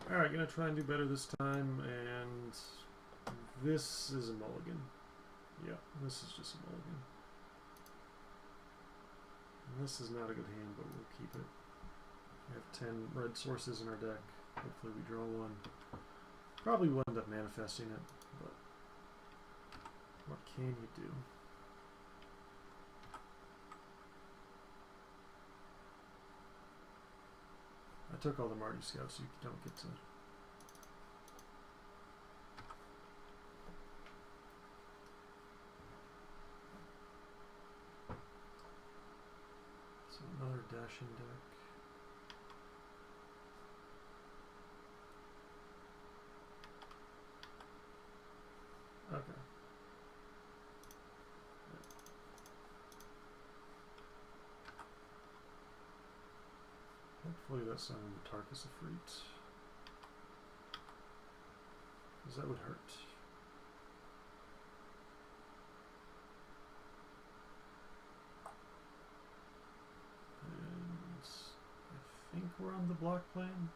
Alright, gonna try and do better this time, and this is a mulligan. Yeah, this is just a mulligan. And this is not a good hand, but we'll keep it. We have 10 red sources in our deck. Hopefully we draw one. Probably will end up manifesting it, but what can you do? I took all the Marty Scouts, so you don't get to... So another dashing deck. Okay. Hopefully that's not the Tarkir of Freet. Because that would hurt. And I think we're on the block plan.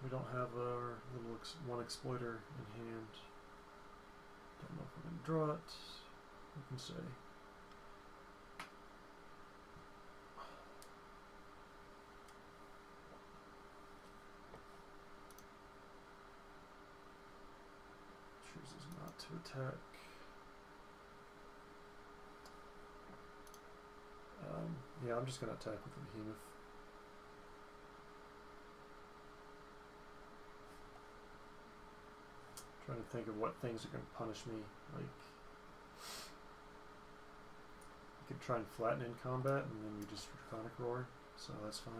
We don't have our little one exploiter in hand. Don't know if we're going to draw it. Who can say? Chooses not to attack. Yeah, I'm just going to attack with the behemoth. Trying to think of what things are going to punish me. Like, you could try and flatten in combat, and then we just Draconic Roar, so that's fine.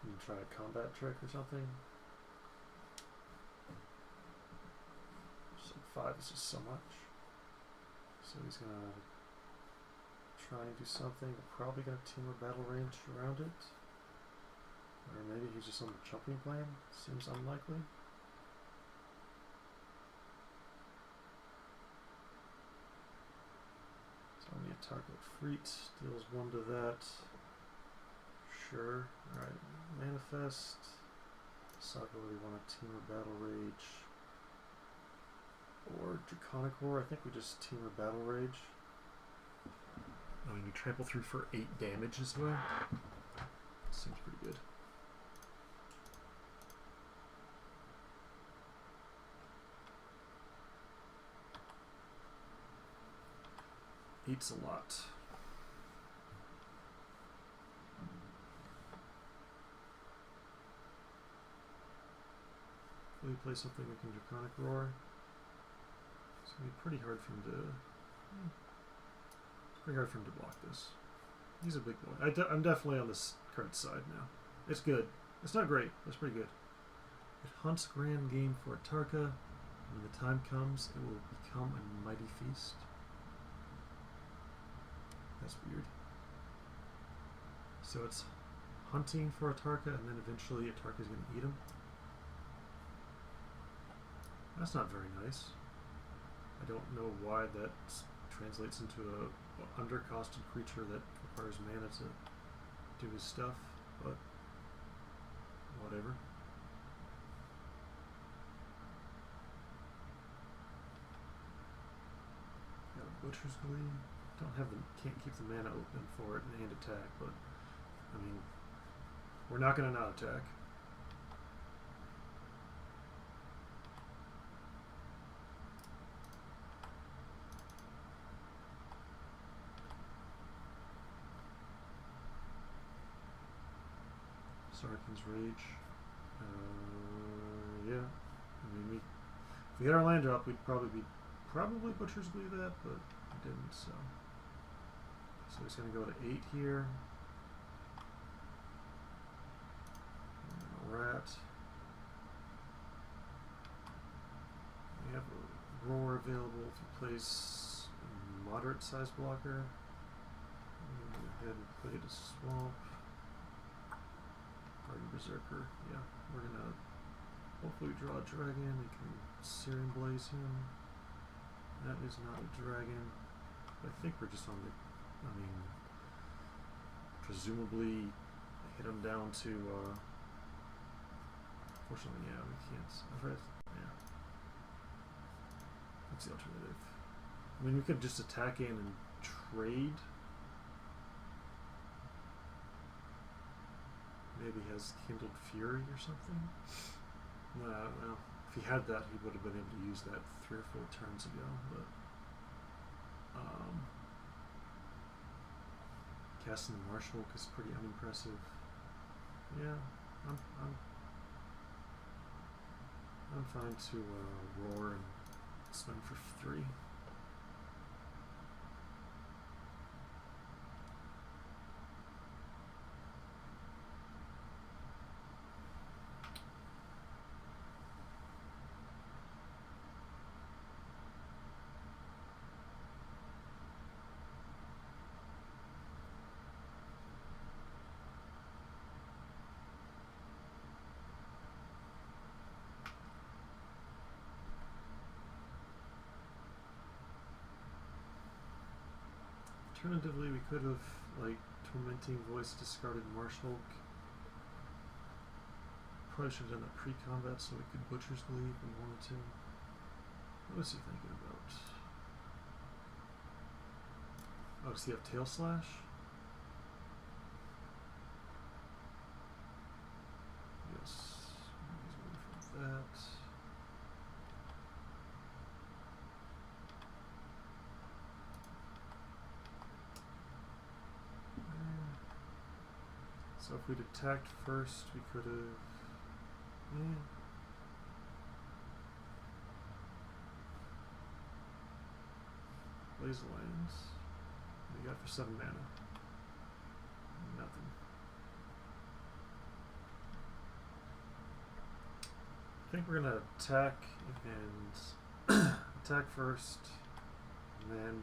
You can try a combat trick or something. So 5 is just so much. So he's going to try and do something. We're probably going to team a battle range around it. Or maybe he's just on the jumping plan. Seems unlikely. So only a Tarkir Freet deals 1 to that. Sure. Alright. Manifest. Decide whether we want to team a battle rage. Or Draconic Roar. I think we just team a battle rage. I mean, we trample through for 8 damage as well. Seems pretty good. Eats a lot. Will you play something we can Draconic Roar? It's going to be pretty hard for him to... It's pretty hard for him to block this. He's a big boy. I'm definitely on this card's side now. It's good. It's not great. It's pretty good. It hunts grand game for a Tarkir. When the time comes, it will become a mighty feast. That's weird. So it's hunting for a Tarkir, and then eventually a Tarkir is going to eat him. That's not very nice. I don't know why that translates into a undercosted creature that requires mana to do his stuff, but whatever. Got a Butcher's Glee. Can't keep the mana open for it and attack, but I mean, we're not going to not attack. Sarkin's Rage. Yeah. I mean, if we had our land drop, we'd probably Butcher's Glee that, but we didn't, so. So he's going to go to 8 here. And a rat. We have a Roar available if he plays a moderate sized blocker. Go ahead and play the Swamp. Berserker. Yeah, we're gonna hopefully draw a dragon. We can Searing Blaze him. That is not a dragon. I think we're just on the. I mean, presumably hit him down to. Fortunately, yeah, we can't. Yeah. What's the alternative? I mean, we could just attack in and trade. Maybe he has Kindled Fury or something. No, I don't know. If he had that, he would have been able to use that 3 or 4 turns ago. But casting the Marshal is pretty unimpressive. Yeah, I'm fine to roar and swing for 3. Alternatively, we could have, like, Tormenting Voice discarded Marshal. Probably should have done that pre-combat so we could Butcher's Glee if we wanted to. What was he thinking about? Oh, does he have Tail Slash? Yes. He's going for that. So if we'd attacked first, we could have. Blaze Lands. What do you got for 7 mana? Nothing. I think we're gonna attack and attack first, and then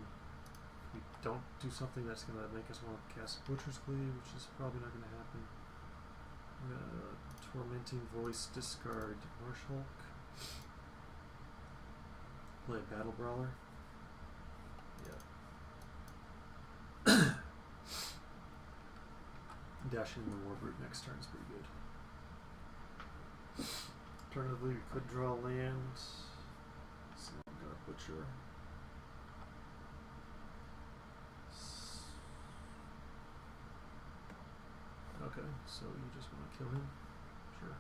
we don't do something that's going to make us want to cast Butcher's Glee, which is probably not going to happen. We're going to Tormenting Voice, discard Marshal, play a Battle Brawler. Yeah. Dashing the Warbrute next turn is pretty good. Alternatively, we could draw land. So we've got Butcher. Okay, so you just want to kill him? Sure.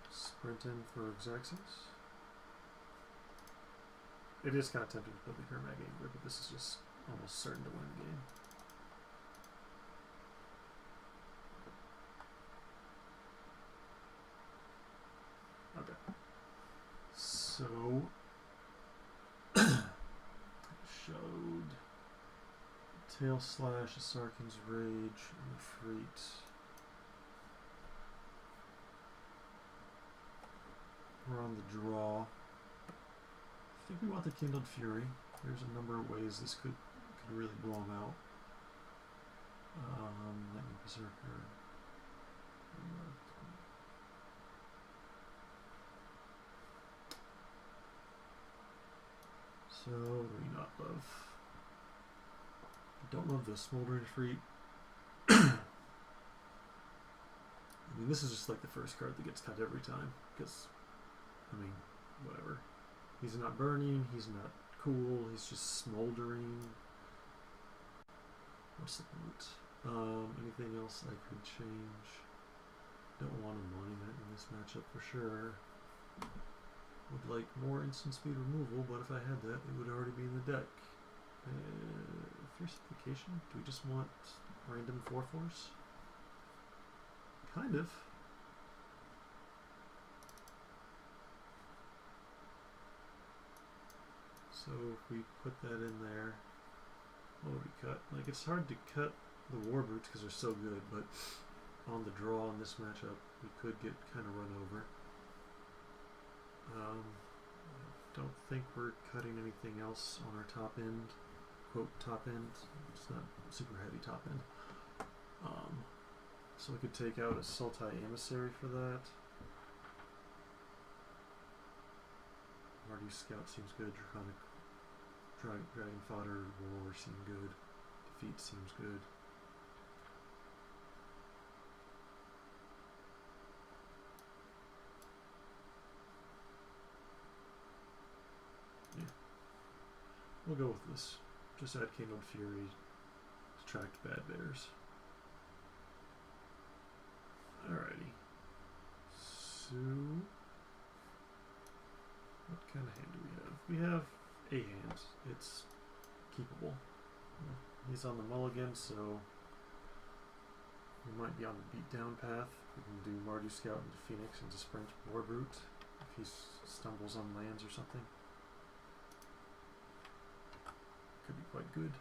Sprint in for Xaxis. It is kind of tempting to play the Hermag Angler, but this is just almost certain to win the game. Okay. So showed Tail Slash, Sarkin's Rage, and the Freet. We're on the draw. I think we want the Kindled Fury. There's a number of ways this could really blow him out. Lightning Berserker. So, what do we not love? I don't love the Smoldering Freet. I mean, this is just like the first card that gets cut every time. Because, I mean, whatever. He's not burning, he's not cool, he's just smoldering. What's the point? Anything else I could change? Don't want a monument in this matchup for sure. Would like more instant speed removal, but if I had that, it would already be in the deck. Fierce Implication? Do we just want random 4/4s? Kind of. So if we put that in there, what would we cut? Like, it's hard to cut the Warbrutes because they're so good, but on the draw in this matchup, we could get kind of run over. I don't think we're cutting anything else on our top end. Quote, top end. It's not super heavy top end. So we could take out a Sultai Emissary for that. Mardu Scout seems good. Draconic Dragon Fodder War seems good. Defeat seems good. Yeah. We'll go with this. Just add Kingdom Fury. Attract bad bears. Alrighty. So, what kind of hand do we have? We have a hand. It's keepable. He's on the mulligan, so we might be on the beatdown path. We can do Mardu Scout into Phoenix into Sprint War Brute if he stumbles on lands or something. Could be quite good.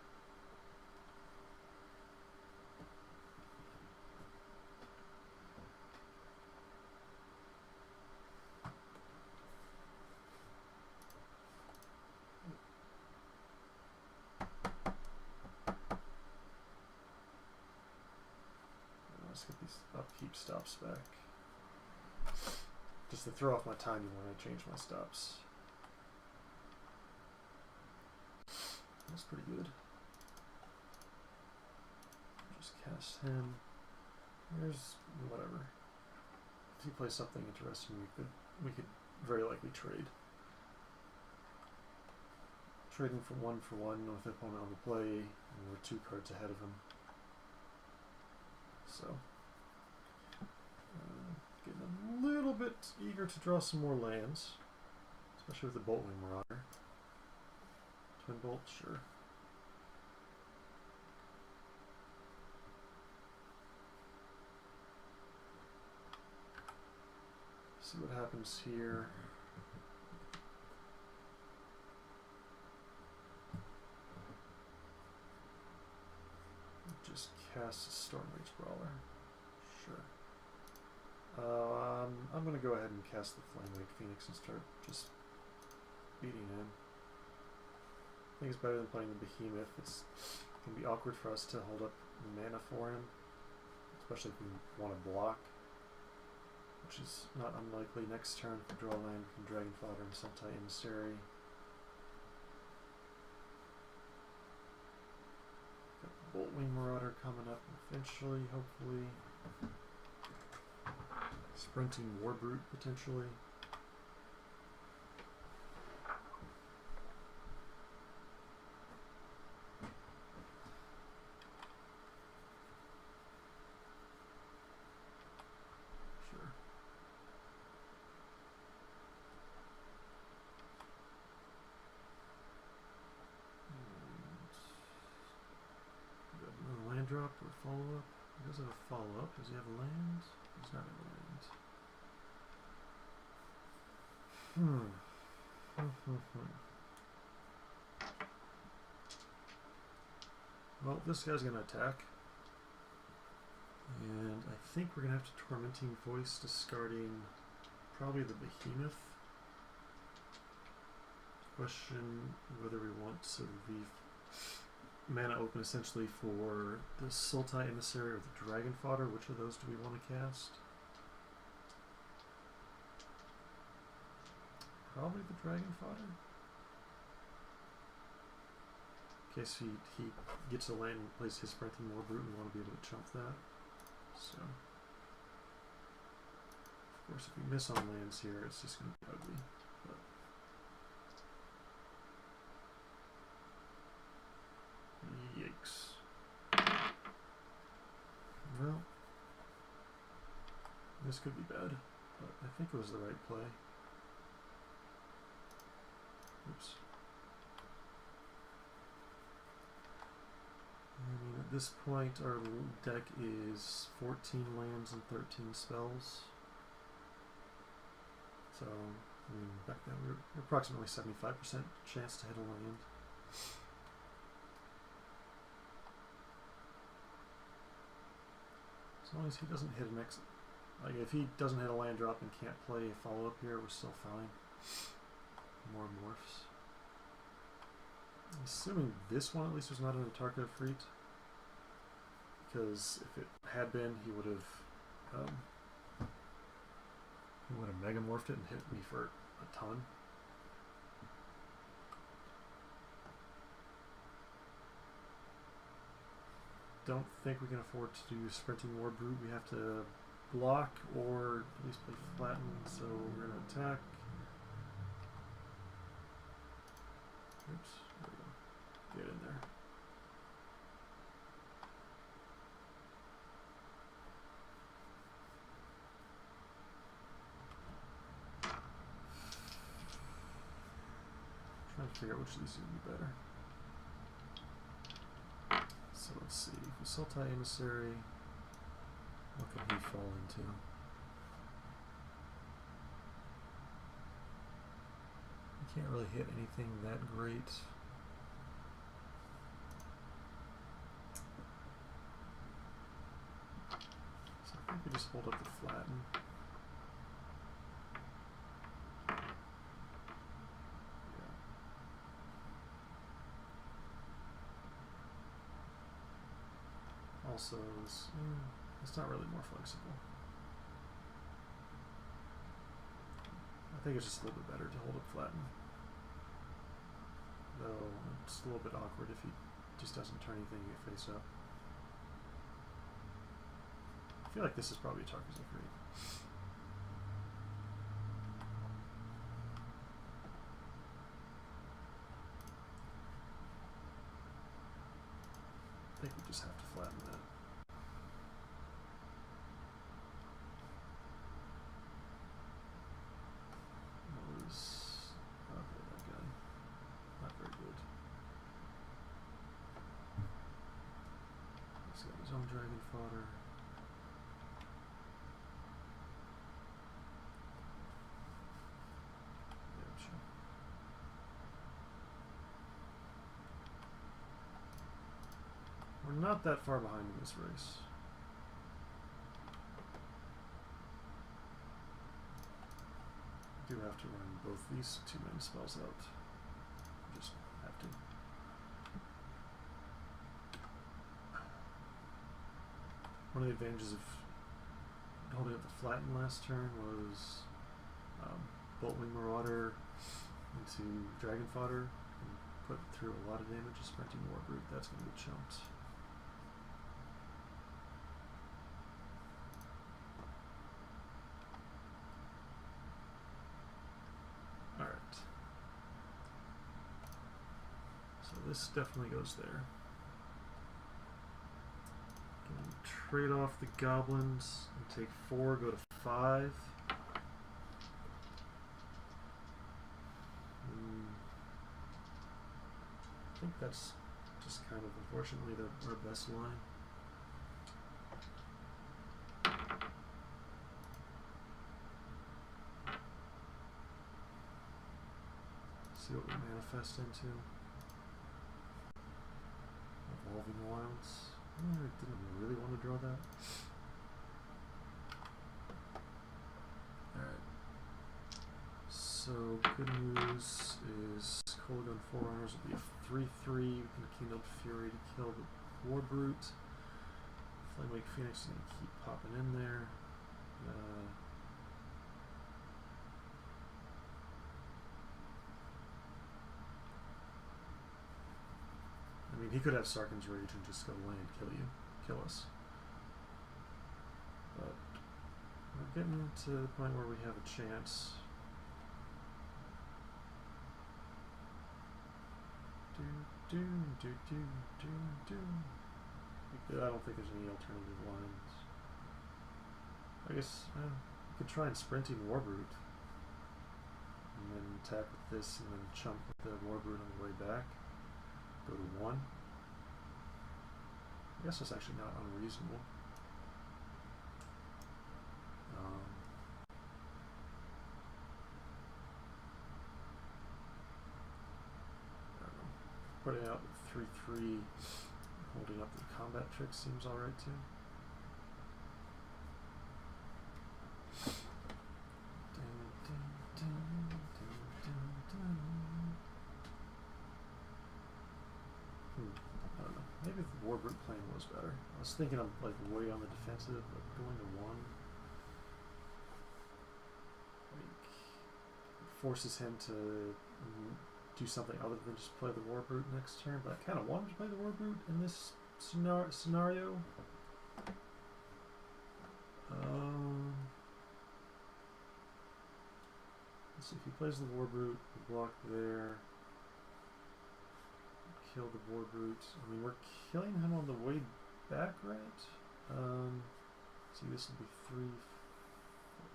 Let's get these upkeep stops back. Just to throw off my timing when I change my stops. That's pretty good. Just cast him. Here's whatever. If he plays something interesting, we could very likely trade. Trading for one with the opponent on the play, and we're 2 cards ahead of him. So, getting a little bit eager to draw some more lands, especially with the Boltwing Marauder. Twin Bolt, sure. See what happens here. Just cast a Stormreach Brawler. Sure. I'm going to go ahead and cast the Flamewake Phoenix and start just beating him. I think it's better than playing the Behemoth. It can be awkward for us to hold up mana for him, especially if we want to block, which is not unlikely. Next turn, if we draw land, we can Dragon Fodder and Sultai Emissary. Got the Boltwing Marauder coming up eventually, hopefully. Sprinting War Brute, potentially. Sure. And land drop or follow up? He does have a follow up. Does he have a land? He does not have a land. Well, this guy's going to attack. And I think we're going to have to Tormenting Voice, discarding probably the Behemoth. Question whether we want to leave mana open essentially for the Sultai Emissary or the Dragon Fodder. Which of those do we want to cast? Probably the Dragon Fodder. In case he gets a land and plays his Sprinting War Brute, we want to be able to chump that. So, of course, if we miss on lands here, it's just going to be ugly. But yikes. Well, this could be bad, but I think it was the right play. Oops. I mean, at this point, our deck is 14 lands and 13 spells. So, I mean, back then we were approximately 75% chance to hit a land. As long as he doesn't hit an exit. Like, if he doesn't hit a land drop and can't play a follow-up here, we're still fine. More morphs. Assuming this one at least was not an Tarkir Freet, because if it had been, he would have megamorphed it and hit me for a ton. Don't think we can afford to do Sprinting War Brute. We have to block or at least play flatten, so we're going to attack. Oops, there we go. Get in there. Trying to figure out which of these would be better. So let's see. Sultai Emissary. What could he fall into? You can't really hit anything that great. So I think we just hold up the flatten. Also, it's not really more flexible. I think it's just a little bit better to hold it flatten. Though it's a little bit awkward if he just doesn't turn anything face up. I feel like this is probably a Tarkir Zephyr. I think we just have to flatten that. Okay, that guy. Not very good. He's got his own dragon fodder. Yeah, sure. We're not that far behind in this race. Do have to run both these 2-mana spells out. Just have to. One of the advantages of holding up the flatten last turn was Boltwing Marauder into Dragon Fodder and put through a lot of damage. A Sprinting War Brute, that's going to be chumped. This definitely goes there. Can trade off the goblins and take 4, go to 5. I think that's just kind of unfortunately our best line. See what we manifest into. Evolving Wilds. I didn't really want to draw that. Alright. So, good news is Kolaghan Forerunners will be a 3/3. We can Kingdom Fury to kill the War Brute. Flamewake Phoenix is going to keep popping in there. I mean, he could have Sarkhan's Rage and just go land, kill us. But we're getting to the point where we have a chance. I don't think there's any alternative lines. I guess we could try and Sprinting War Brute. And then attack with this and then chump with the War Brute on the way back. Go to 1. I guess that's actually not unreasonable. I don't know. Putting out 3/3, holding up the combat trick seems alright too. I don't know. Maybe the Warbrute plan was better. I was thinking I'm like way on the defensive, but going to 1 like forces him to do something other than just play the Warbrute next turn. But I kind of wanted to play the Warbrute in this scenario. Let's see if he plays the Warbrute, we block there. Kill the Warbrute. I mean, we're killing him on the way back, right? See, this would be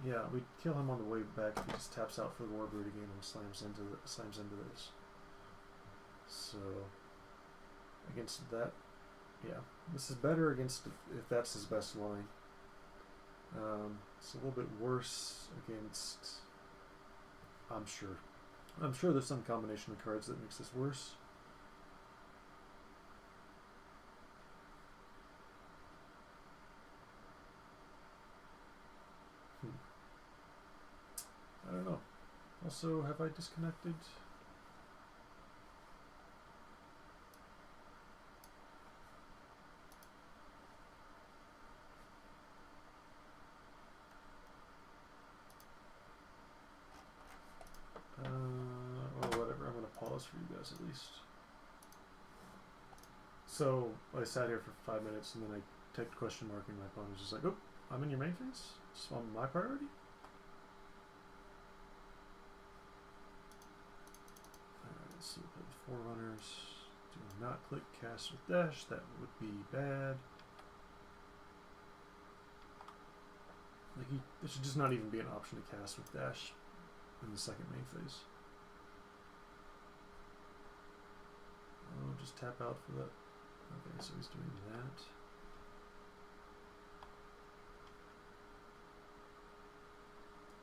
3. Yeah, we kill him on the way back if he just taps out for the Warbrute again and slams into this. So against that, yeah, this is better against if that's his best line. It's a little bit worse against. I'm sure there's some combination of cards that makes this worse. I don't know. Also, have I disconnected? Or whatever. I'm going to pause for you guys at least. So I sat here for 5 minutes and then I typed question mark and my phone was just like, oh, I'm in your main phase? It's on my priority? Alright, so we'll play the Forerunners. Do not click cast with dash. That would be bad. Like there should just not even be an option to cast with dash in the second main phase. Oh, just tap out for that. Okay, so he's doing that.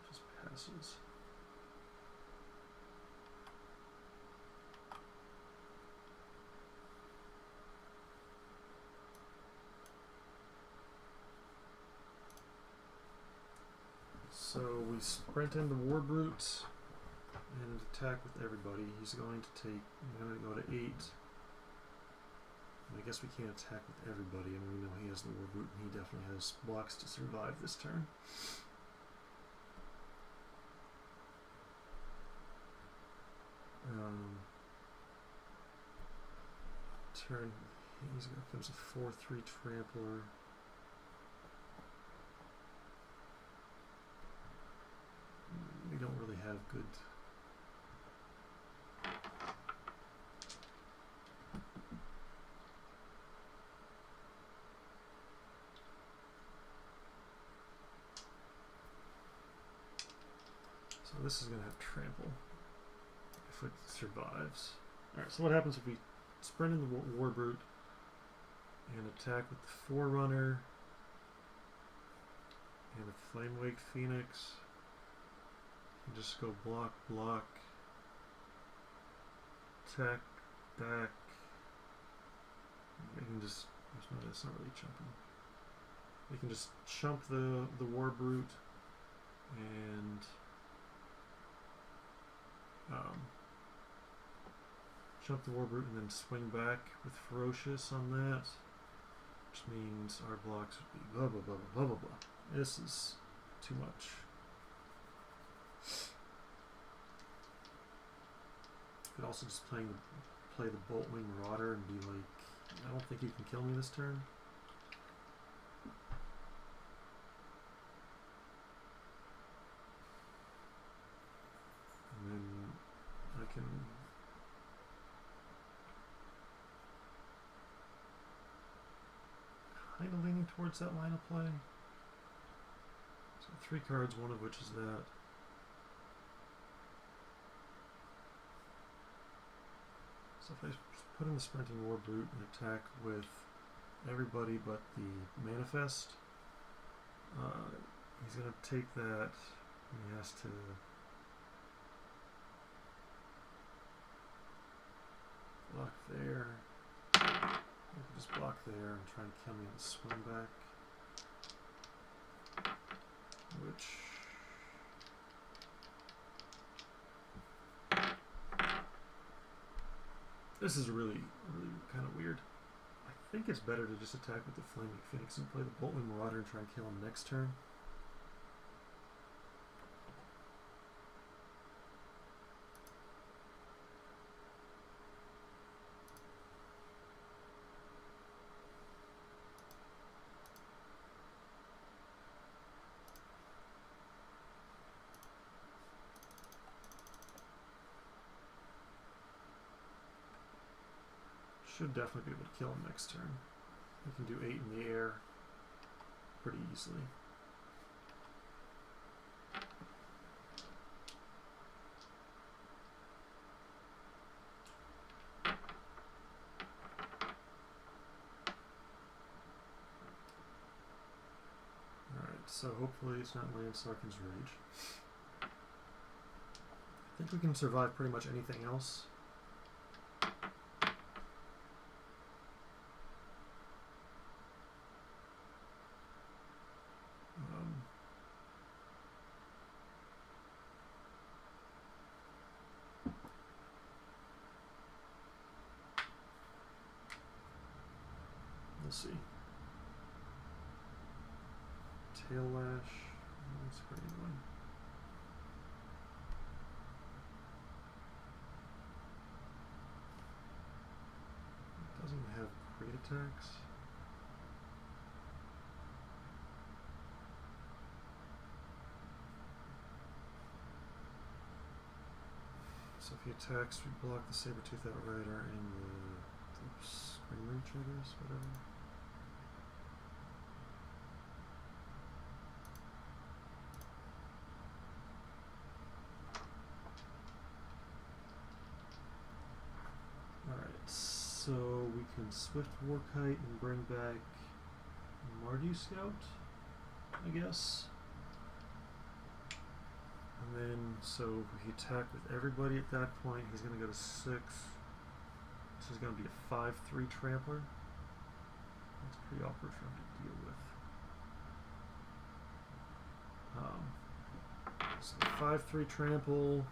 Just passes. So we sprint into Warbrute and attack with everybody. He's going to take. I'm going to go to 8. I guess we can't attack with everybody. I mean, we know he has the Warbrute, and he definitely has blocks to survive this turn. Turn. He's got comes a 4/3 trampler. We don't really have good. So this is going to have trample if it survives. Alright, so what happens if we sprint in the Warbrute and attack with the Forerunner and the Flamewake Phoenix? And just go block, block, attack, back. We can just, it's not really chumping. We can just chump the Warbrute and chump the Warbrute and then swing back with Ferocious on that, which means our blocks would be blah blah blah blah blah blah. This is too much. Could also just play the Boltwing Marauder and be like, I don't think you can kill me this turn. And then I can kind of leaning towards that line of play. So 3 cards, one of which is that. So if I put in the Sprinting Warbrute and attack with everybody but the Manifest, he's going to take that and he has to block there. You can just block there and try and kill me on the swing back. Which this is really kind of weird. I think it's better to just attack with the Flaming Phoenix and play the Boltman Marauder and try and kill him next turn. Should definitely be able to kill him next turn. We can do 8 in the air pretty easily. Alright, so hopefully it's not Land Sarkin's Rage. I think we can survive pretty much anything else. We'll see. Tail Lash. That's a pretty good one. It doesn't have great attacks. So if he attacks, we block the Saber-Tooth Outrider and the Scream Reach, I guess, whatever. Alright, so we can Swift Warkite and bring back Mardu Scout, I guess. And then, so he attack with everybody at that point. He's going to go to 6. This is going to be a 5/3 Trampler. That's pretty awkward for him to deal with. So 5/3 Trample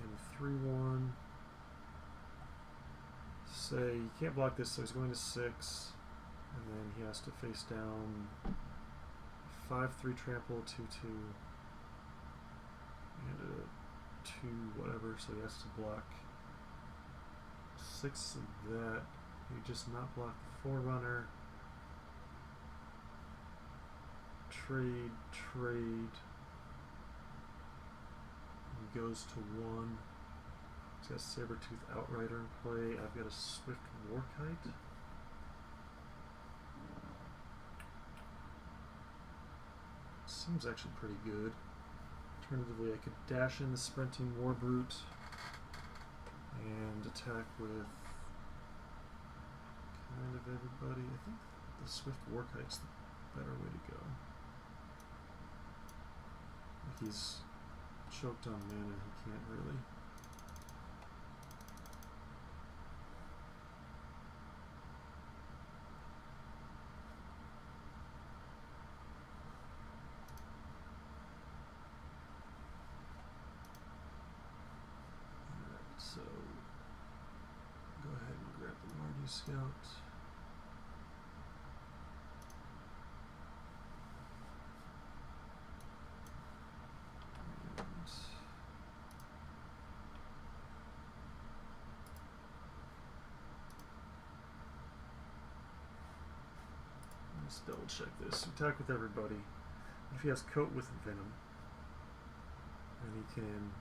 and 3/1. Say you can't block this, so he's going to 6, and then he has to face down 5/3 Trample, 2/2. And a 2 whatever, so he has to block 6 of that. He just not block the Forerunner. Trade. He goes to 1. He's got Saber-Tooth Outrider in play. I've got a Swift Warkite. Seems actually pretty good. Alternatively, I could dash in the Sprinting Warbrute and attack with kind of everybody. I think the Swift Warkite's the better way to go. Like he's choked on mana, he can't really. So, go ahead and grab the Mardu Scout. And let's double check this. Attack with everybody. If he has Coat with Venom, then he can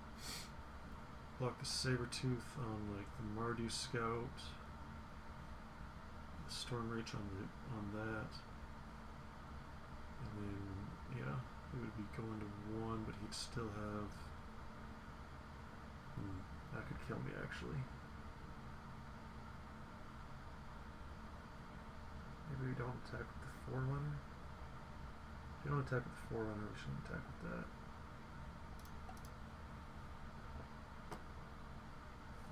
block the Saber-Tooth on like the Mardu Scout, the Storm Reach on that, and then yeah, he would be going to 1, but he'd still have. That could kill me actually. Maybe we don't attack with the Forerunner. If you don't attack with the Forerunner, we shouldn't attack with that.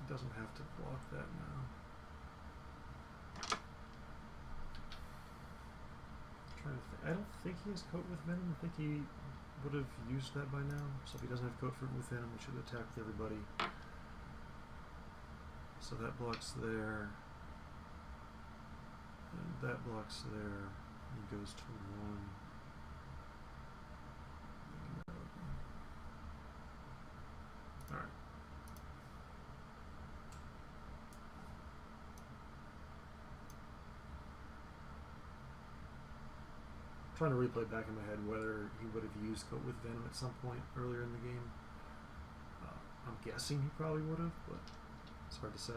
Doesn't have to block that now. Trying to think. I don't think he has Coat with Venom. I think he would have used that by now. So if he doesn't have Coat with Venom, we should attack with everybody. So that blocks there. And that blocks there. He goes to 1. Alright. Trying to replay back in my head whether he would have used Coat with Venom at some point earlier in the game. I'm guessing he probably would have, but it's hard to say.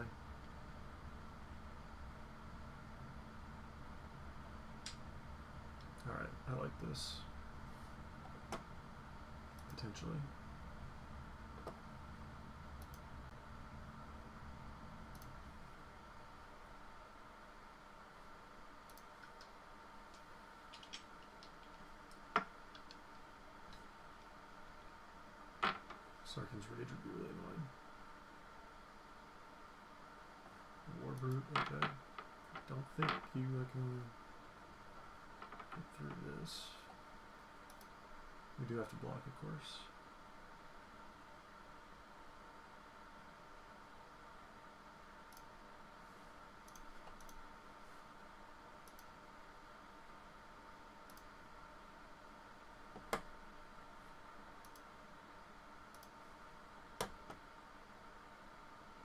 Alright, I like this. Potentially. Sarkin's Rage would be really annoying. War Brute, okay. Don't think you can get through this. We do have to block, of course.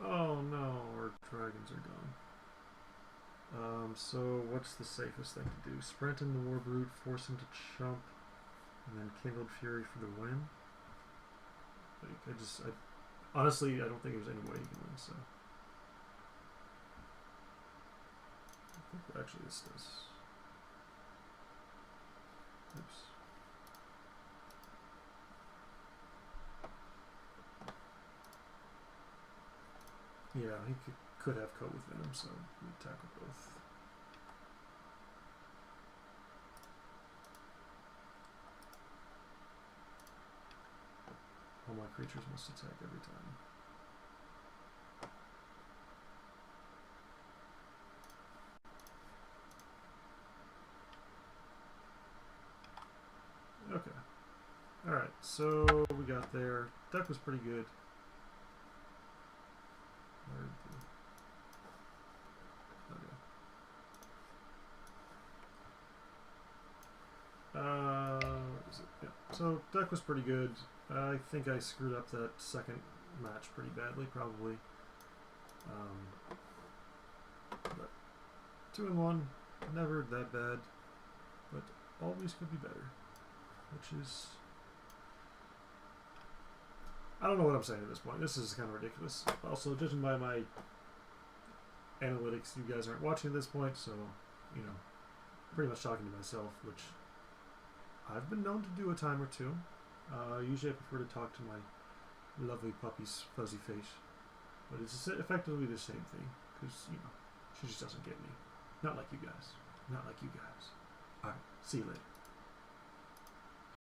Oh no, our dragons are gone. So what's the safest thing to do? Sprint in the War Brute, force him to chump, and then Kindled Fury for the win? Like, honestly, I don't think there's any way you can win, so. I think actually this does. Oops. Yeah, he could have Coat with Venom, so we tackle both. All my creatures must attack every time. Okay. Alright, so we got there. Deck was pretty good. Is it? Yeah. So deck was pretty good. I think I screwed up that second match pretty badly, probably. But 2-1, never that bad, but always could be better. Which is, I don't know what I'm saying at this point. This is kind of ridiculous. Also, judging by my analytics, you guys aren't watching at this point, so you know, pretty much talking to myself, which I've been known to do a time or two. Usually I prefer to talk to my lovely puppy's fuzzy face. But it's effectively the same thing. Because, you know, she just doesn't get me. Not like you guys. Not like you guys. Alright, see you later.